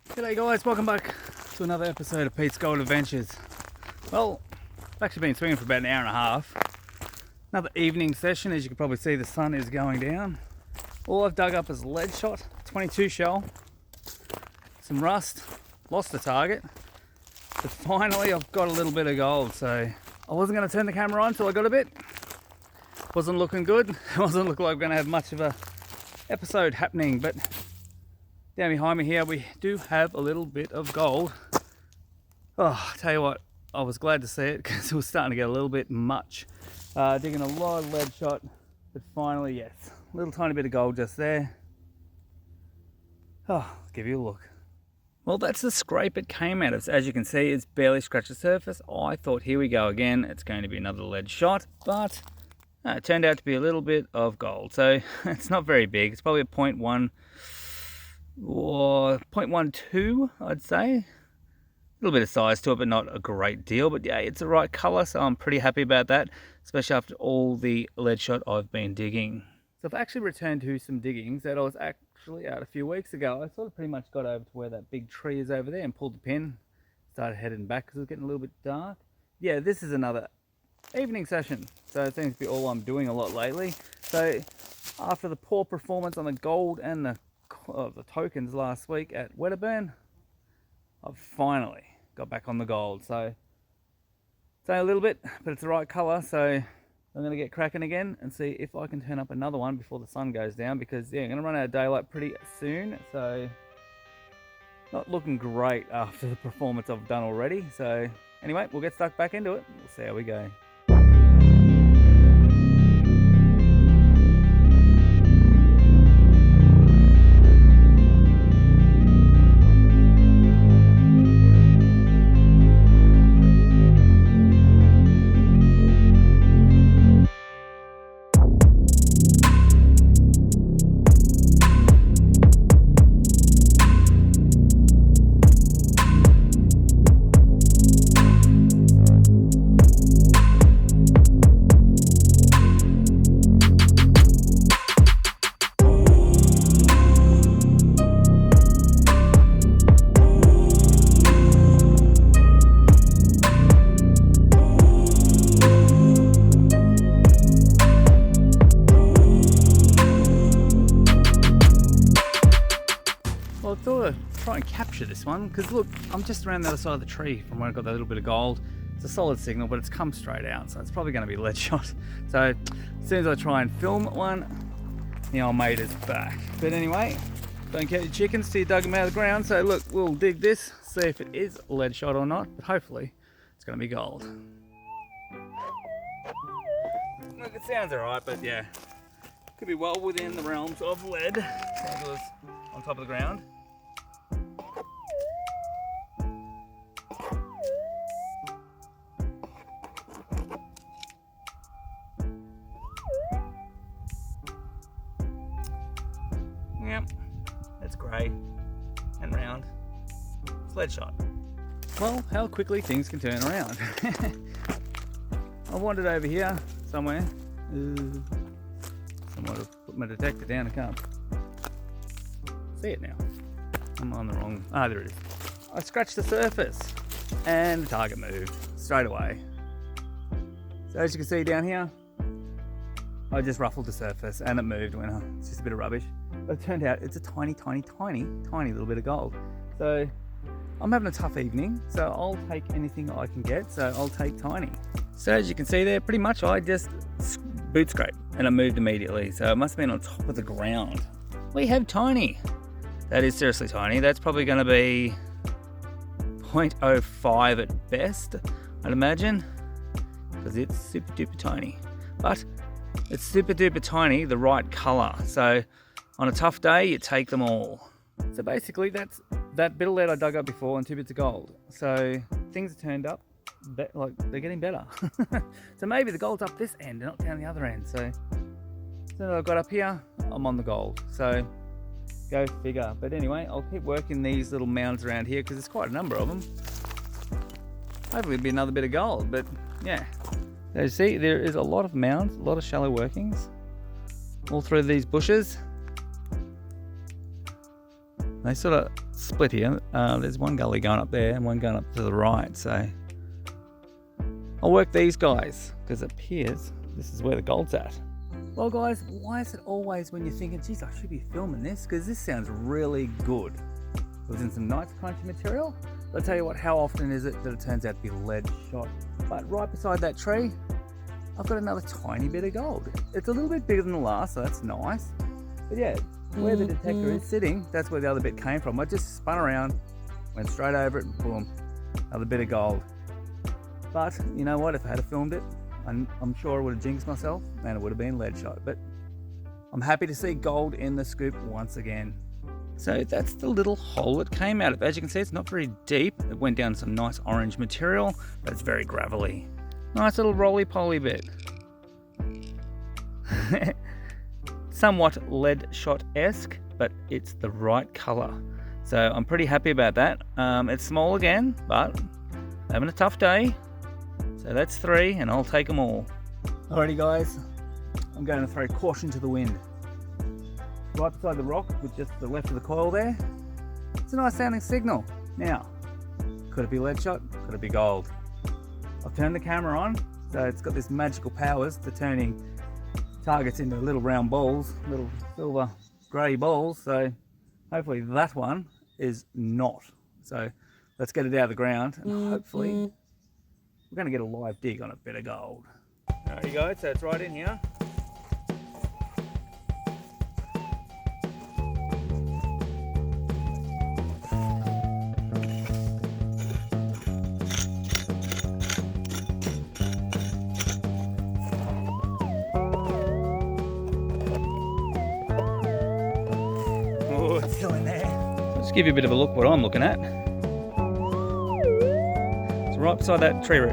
G'day guys, welcome back to another episode of Pete's Gold Adventures. Well, I've actually been swinging for about an hour and a half. Another evening session. As you can probably see, the sun is going down. All I've dug up is lead shot, 22 shell, some rust, lost the target, but finally I've got a little bit of gold. So I wasn't going to turn the camera on until I got a bit. Wasn't looking good. It wasn't looking like we're going to have much of a episode happening, but down behind me here we do have a little bit of gold. Oh, I tell you what, I was glad to see it because it was starting to get a little bit much. Digging a lot of lead shot, but finally, yes, a little tiny bit of gold just there. Oh, I'll give you a look. Well, that's the scrape it came out of. So as you can see, it's barely scratched the surface. I thought, here we go again, it's going to be another lead shot, but it turned out to be a little bit of gold. So it's not very big. It's probably a 0.1 or 0.12, I'd say. A little bit of size to it, but not a great deal. But yeah, it's the right color, so I'm pretty happy about that, especially after all the lead shot I've been digging. So I've actually returned to some diggings that I was actually out a few weeks ago. I sort of pretty much got over to where that big tree is over there and pulled the pin. Started heading back because it was getting a little bit dark. Yeah, this is another evening session, so it seems to be all I'm doing a lot lately. So after the poor performance on the gold and the tokens last week at Wedderburn, I've finally got back on the gold. So it's only a little bit, but it's the right color, so I'm going to get cracking again and see if I can turn up another one before the sun goes down, because yeah, I'm going to run out of daylight pretty soon. So not looking great after the performance I've done already. So anyway, we'll get stuck back into it. We'll see how we go. Well, I thought I'd try and capture this one, because look, I'm just around the other side of the tree from where I got that little bit of gold. It's a solid signal, but it's come straight out, so it's probably going to be lead shot. So as soon as I try and film one, the old mate is back. But anyway, don't count your chickens till you dug them out of the ground. So look, we'll dig this, see if it is lead shot or not, but hopefully it's going to be gold. Look, it sounds alright, but yeah, could be well within the realms of lead. So it was on top of the ground. Yep, it's grey and round. It's lead shot. Well, how quickly things can turn around. I wandered over here somewhere. Somewhere to put my detector down. I can't see it now. I'm on the wrong. There it is. I scratched the surface and the target moved straight away. So as you can see down here, I just ruffled the surface and it moved. It's just a bit of rubbish. But it turned out it's a tiny little bit of gold. So I'm having a tough evening, so I'll take anything I can get. So I'll take tiny. So as you can see there, pretty much I just boot scrape and it moved immediately. So it must have been on top of the ground. We have tiny. That is seriously tiny. That's probably going to be 0.05 at best, I'd imagine, because it's super duper tiny. But it's super duper tiny, the right color. So on a tough day, you take them all. So basically, that's that bit of lead I dug up before and 2 bits of gold. So things have turned up, like they're getting better. So maybe the gold's up this end and not down the other end. So I've got up here, I'm on the gold. So go figure. But anyway, I'll keep working these little mounds around here because there's quite a number of them. Hopefully it'll be another bit of gold, but yeah. As you see, there is a lot of mounds, a lot of shallow workings all through these bushes. They sort of split here. There's one gully going up there and one going up to the right, so I'll work these guys because it appears this is where the gold's at. Well guys, why is it always when you're thinking, geez, I should be filming this because this sounds really good. It was in some nice crunchy material. I'll tell you what, how often is it that it turns out to be lead shot? But right beside that tree, I've got another tiny bit of gold. It's a little bit bigger than the last, so that's nice. But yeah, where the detector is sitting, that's where the other bit came from. I just spun around, went straight over it, and boom, another bit of gold. But you know what, if I had filmed it, I'm sure I would have jinxed myself and it would have been lead shot. But I'm happy to see gold in the scoop once again. So that's the little hole it came out of. As you can see, it's not very deep. It went down some nice orange material, but it's very gravelly. Nice little roly-poly bit. Somewhat lead shot-esque, but it's the right colour. So I'm pretty happy about that. It's small again, but having a tough day. So that's 3, and I'll take them all. Alrighty guys, I'm going to throw caution to the wind. Right beside the rock, with just the left of the coil there. It's a nice sounding signal. Now, could it be lead shot? Could it be gold? I've turned the camera on, so it's got this magical powers to turning targets into little round balls, little silver grey balls. So hopefully that one is not. So let's get it out of the ground and hopefully we're going to get a live dig on a bit of gold. There you go, so it's right in here. Oh, it's still in there. So just give you a bit of a look what I'm looking at. Right beside that tree root.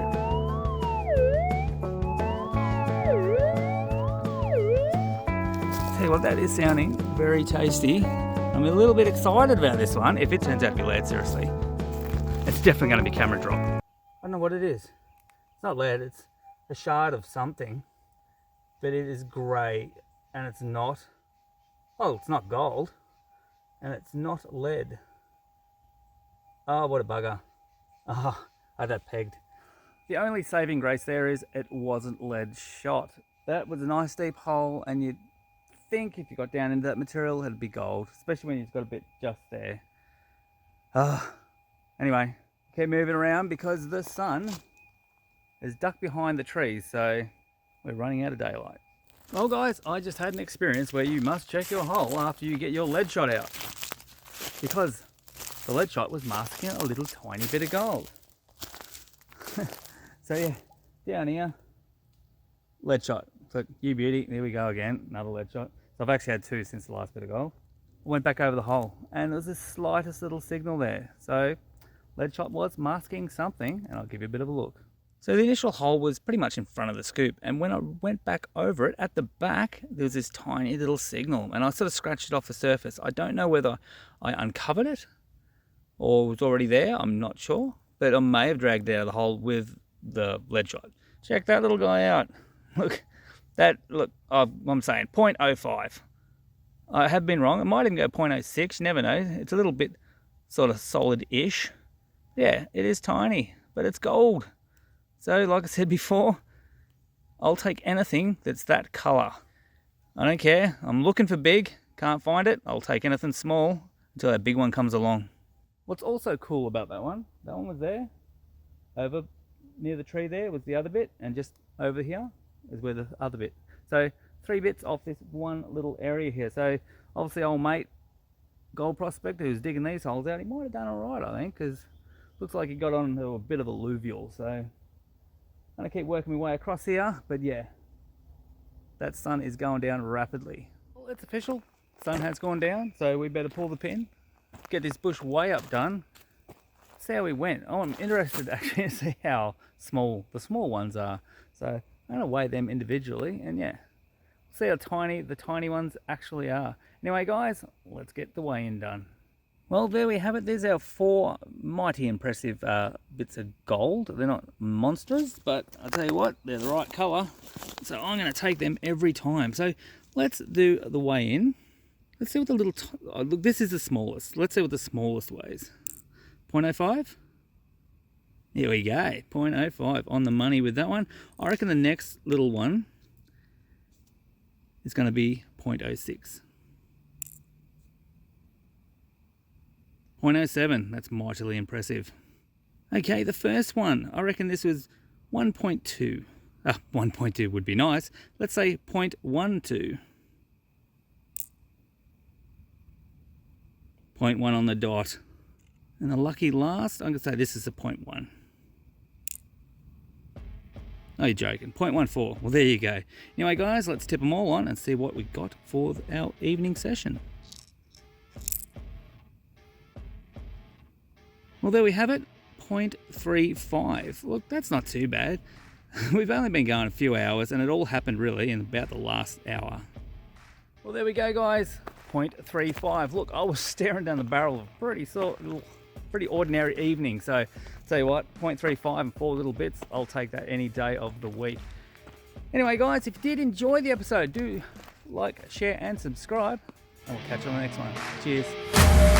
Tell you what, that is sounding very tasty. I'm a little bit excited about this one. If it turns out to be lead, seriously, it's definitely going to be camera drop. I don't know what it is. It's not lead, it's a shard of something, but it is grey and it's not, well, it's not gold and it's not lead. Oh, what a bugger. Oh, I had that pegged. The only saving grace there is it wasn't lead shot. That was a nice deep hole, and you'd think if you got down into that material it'd be gold, especially when you've got a bit just there. Anyway, keep moving around because the sun is ducked behind the trees, so we're running out of daylight. Well guys, I just had an experience where you must check your hole after you get your lead shot out, because the lead shot was masking a little tiny bit of gold. So yeah, down here, lead shot. So you beauty, there we go again, another lead shot. So I've actually had 2 since the last bit of gold. I went back over the hole and there was the slightest little signal there. So lead shot was masking something, and I'll give you a bit of a look. So the initial hole was pretty much in front of the scoop, and when I went back over it, at the back, there was this tiny little signal, and I sort of scratched it off the surface. I don't know whether I uncovered it or it was already there, I'm not sure. But I may have dragged it out of the hole with the lead shot. Check that little guy out. Look, I'm saying 0.05. I have been wrong. It might even go 0.06, you never know. It's a little bit sort of solid-ish. Yeah, it is tiny, but it's gold. So, like I said before, I'll take anything that's that colour. I don't care. I'm looking for big, can't find it. I'll take anything small until that big one comes along. What's also cool about that one was there, over near the tree there was the other bit, and just over here is where the other bit. So 3 bits off this one little area here. So obviously old mate, gold prospector who's digging these holes out, he might have done all right, I think, because looks like he got onto a bit of alluvial. So I'm gonna keep working my way across here, but yeah, that sun is going down rapidly. Well, it's official, sun has gone down, so we better pull the pin. Get this bush way up done. See how we went. Oh, I'm interested actually to see how small the small ones are. So I'm going to weigh them individually, and yeah, see how tiny the tiny ones actually are. Anyway guys, let's get the weigh-in done. Well, there we have it. There's our 4 mighty impressive bits of gold. They're not monsters, but I'll tell you what, they're the right colour. So I'm going to take them every time. So let's do the weigh-in. Let's see what the little, oh, look, this is the smallest. Let's see what the smallest weighs. 0.05? Here we go, 0.05 on the money with that one. I reckon the next little one is going to be 0.06. 0.07, that's mightily impressive. Okay, the first one, I reckon this was 1.2. 1.2 would be nice. Let's say 0.12. 0.1 on the dot. And the lucky last, I'm going to say this is a 0.1. Oh, you're joking. 0.14. Well, there you go. Anyway, guys, let's tip them all on and see what we got for our evening session. Well, there we have it. 0.35. Look, that's not too bad. We've only been going a few hours, and it all happened really in about the last hour. Well, there we go, guys. 0.35. Look, I was staring down the barrel of a pretty ordinary evening. So, tell you what, 0.35 and 4 little bits, I'll take that any day of the week. Anyway, guys, if you did enjoy the episode, do like, share, and subscribe. And we'll catch you on the next one. Cheers.